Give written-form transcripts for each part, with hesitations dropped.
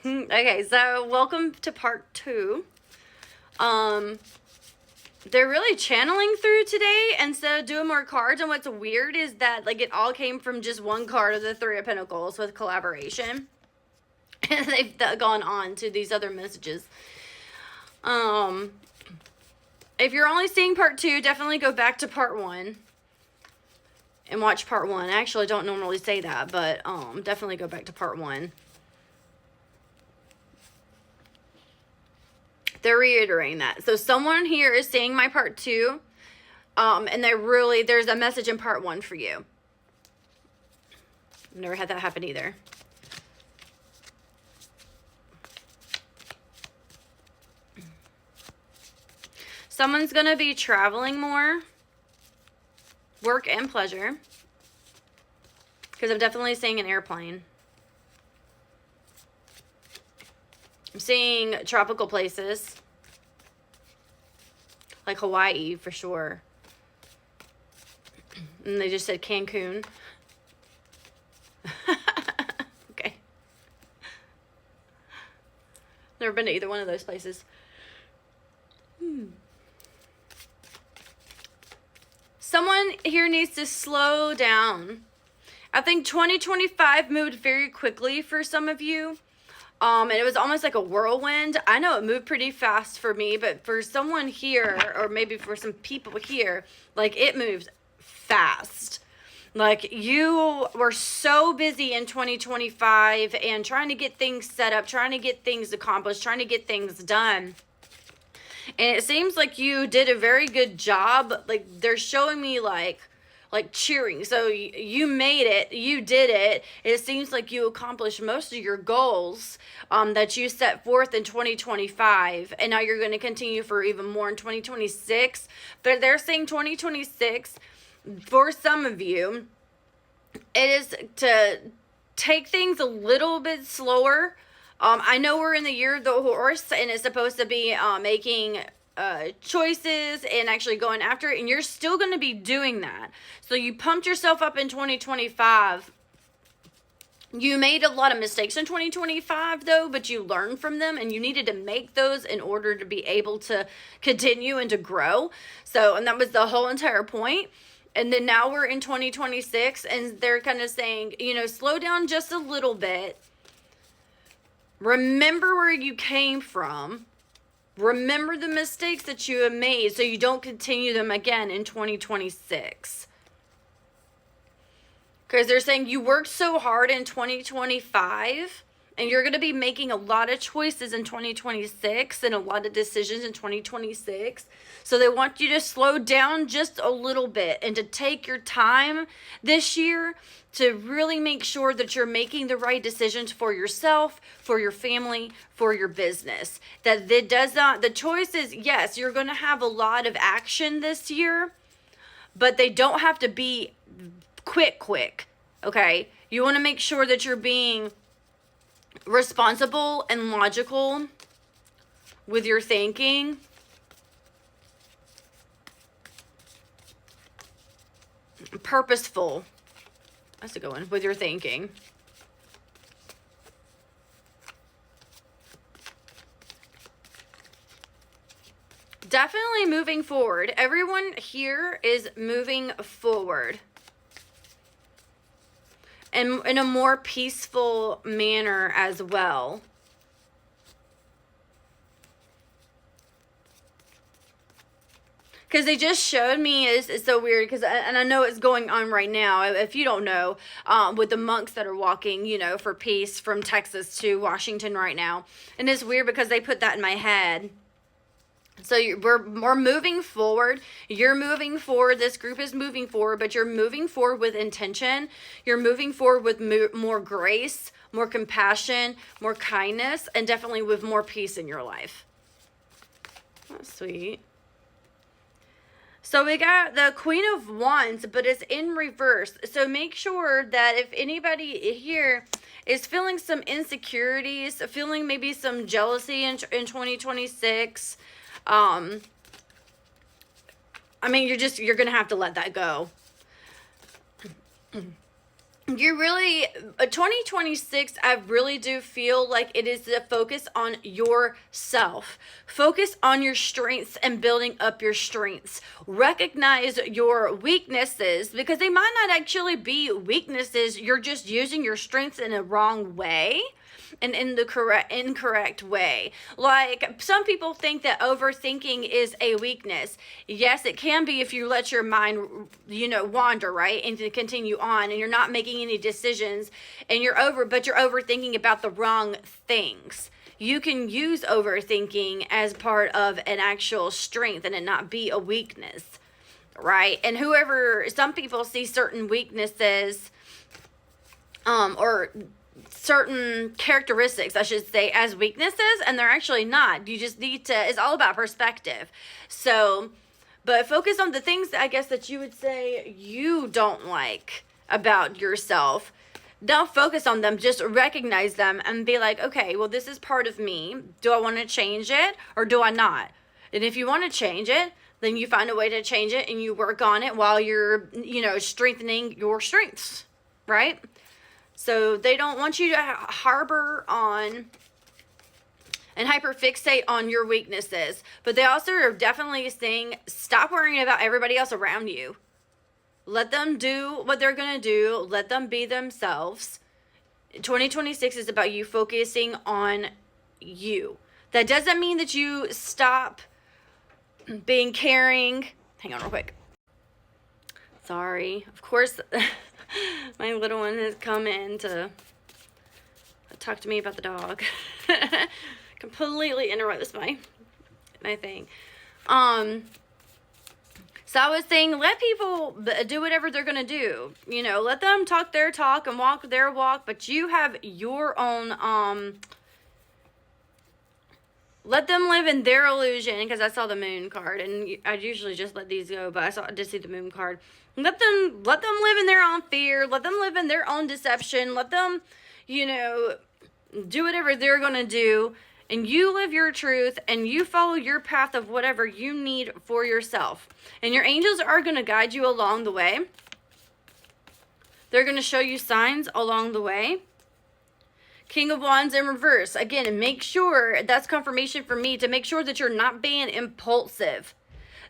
Okay, so welcome to part 2. They're really channeling through today instead of doing more cards. And what's weird is that like it all came from just one card of the Three of Pentacles with collaboration. And they've gone on to these other messages. If you're only seeing part 2, definitely go back to part 1 and watch part 1. I actually don't normally say that, but definitely go back to part 1. They're reiterating that. So someone here is seeing my part 2, and there's a message in part 1 for you. I've never had that happen either. Someone's going to be traveling more, work and pleasure, because I'm definitely seeing an airplane. I'm seeing tropical places, like Hawaii for sure. And they just said Cancun. Okay. Never been to either one of those places. Someone here needs to slow down. I think 2025 moved very quickly for some of you. And it was almost like a whirlwind. I know it moved pretty fast for me, but for someone here, or maybe for some people here, like it moved fast. Like you were so busy in 2025 and trying to get things set up, trying to get things accomplished, trying to get things done. And it seems like you did a very good job. Like they're showing me like cheering. So you made it, you did it. It seems like you accomplished most of your goals that you set forth in 2025. And now you're going to continue for even more in 2026. But they're saying 2026, for some of you, it is to take things a little bit slower. I know we're in the year of the horse and it's supposed to be making choices and actually going after it, and you're still going to be doing that. So you pumped yourself up in 2025. You made a lot of mistakes in 2025 though, but you learned from them and you needed to make those in order to be able to continue and to grow. So, and that was the whole entire point. And then now we're in 2026 and they're kind of saying, slow down just a little bit. Remember where you came from. Remember the mistakes that you have made so you don't continue them again in 2026. Because they're saying you worked so hard in 2025 and you're going to be making a lot of choices in 2026 and a lot of decisions in 2026. So they want you to slow down just a little bit and to take your time this year to really make sure that you're making the right decisions for yourself, for your family, for your business. That it does not, the choice is, yes, you're going to have a lot of action this year, but they don't have to be quick, okay? You want to make sure that you're being responsible and logical with your thinking. Purposeful. That's a good one. With your thinking. Definitely moving forward. Everyone here is moving forward. And in a more peaceful manner as well. Because they just showed me, it's so weird, and I know it's going on right now, if you don't know, with the monks that are walking, for peace from Texas to Washington right now. And it's weird because they put that in my head. So we're moving forward. You're moving forward. This group is moving forward, but you're moving forward with intention. You're moving forward with more grace, more compassion, more kindness, and definitely with more peace in your life. That's sweet. So we got the Queen of Wands, but it's in reverse. So make sure that if anybody here is feeling some insecurities, feeling maybe some jealousy in 2026, I mean, you're going to have to let that go. you really 2026, I really do feel like it is the focus on yourself. Focus on your strengths and building up your strengths. Recognize your weaknesses, because they might not actually be weaknesses. You're just using your strengths in a wrong way and in the incorrect way. Like, some people think that overthinking is a weakness. Yes, it can be if you let your mind, wander, right, and to continue on, and you're not making any decisions, and but you're overthinking about the wrong things. You can use overthinking as part of an actual strength and it not be a weakness, right? And some people see certain weaknesses, or certain characteristics, I should say, as weaknesses, and they're actually not. You just need to, it's all about perspective. So, but focus on the things, I guess, that you would say you don't like about yourself. Don't focus on them, just recognize them and be like, okay, well, this is part of me. Do I want to change it or do I not? And if you want to change it, then you find a way to change it and you work on it while you're, strengthening your strengths, right? So they don't want you to harbor on and hyperfixate on your weaknesses. But they also are definitely saying, stop worrying about everybody else around you. Let them do what they're going to do. Let them be themselves. 2026 is about you focusing on you. That doesn't mean that you stop being caring. Hang on real quick. Sorry. Of course, my little one has come in to talk to me about the dog. Completely interrupts my thing. So I was saying, let people do whatever they're going to do. Let them talk their talk and walk their walk, but you have your own, let them live in their illusion, because I saw the moon card, and I usually just let these go, but I did see the moon card. Let them live in their own fear. Let them live in their own deception. Let them, do whatever they're going to do. And you live your truth and you follow your path of whatever you need for yourself. And your angels are going to guide you along the way. They're going to show you signs along the way. King of Wands in reverse. Again, make sure, that's confirmation for me, to make sure that you're not being impulsive.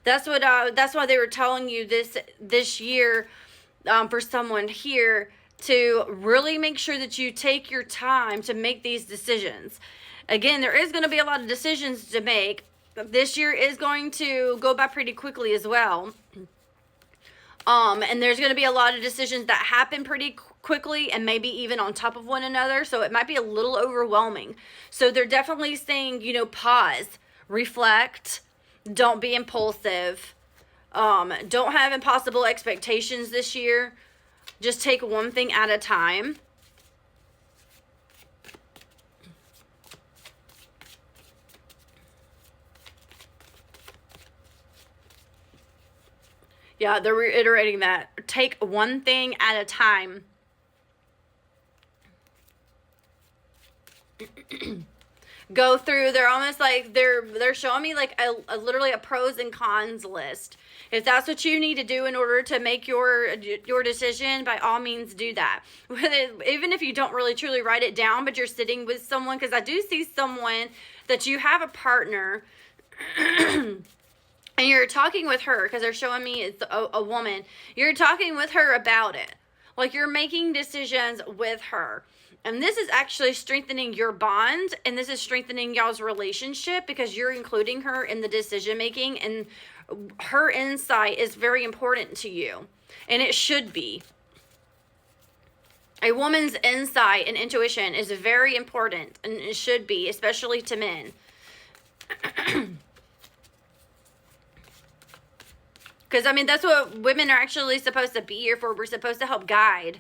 That's why they were telling you this year, for someone here, to really make sure that you take your time to make these decisions. Again, there is going to be a lot of decisions to make. This year is going to go by pretty quickly as well. And there's going to be a lot of decisions that happen pretty quickly and maybe even on top of one another. So it might be a little overwhelming. So they're definitely saying, pause, reflect, don't be impulsive. Don't have impossible expectations this year. Just take one thing at a time. Yeah, they're reiterating that. Take one thing at a time. Go through, they're almost like, they're showing me like literally a pros and cons list. If that's what you need to do in order to make your decision, by all means do that. Even if you don't really truly write it down, but you're sitting with someone, because I do see someone that you have a partner and you're talking with her, because they're showing me it's a woman. You're talking with her about it. Like, you're making decisions with her. And this is actually strengthening your bond, and this is strengthening y'all's relationship, because you're including her in the decision making, and her insight is very important to you. And it should be. A woman's insight and intuition is very important, and it should be, especially to men. Because, that's what women are actually supposed to be here for. We're supposed to help guide.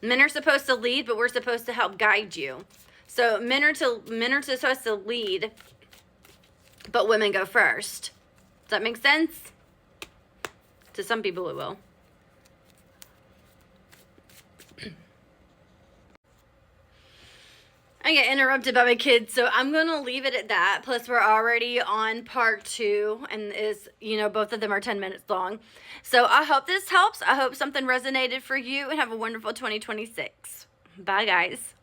Men are supposed to lead, but we're supposed to help guide you. So men are supposed to lead, but women go first. Does that make sense? To some people it will. I get interrupted by my kids, so I'm going to leave it at that. Plus, we're already on part 2, and both of them are 10 minutes long. So I hope this helps. I hope something resonated for you, and have a wonderful 2026. Bye, guys.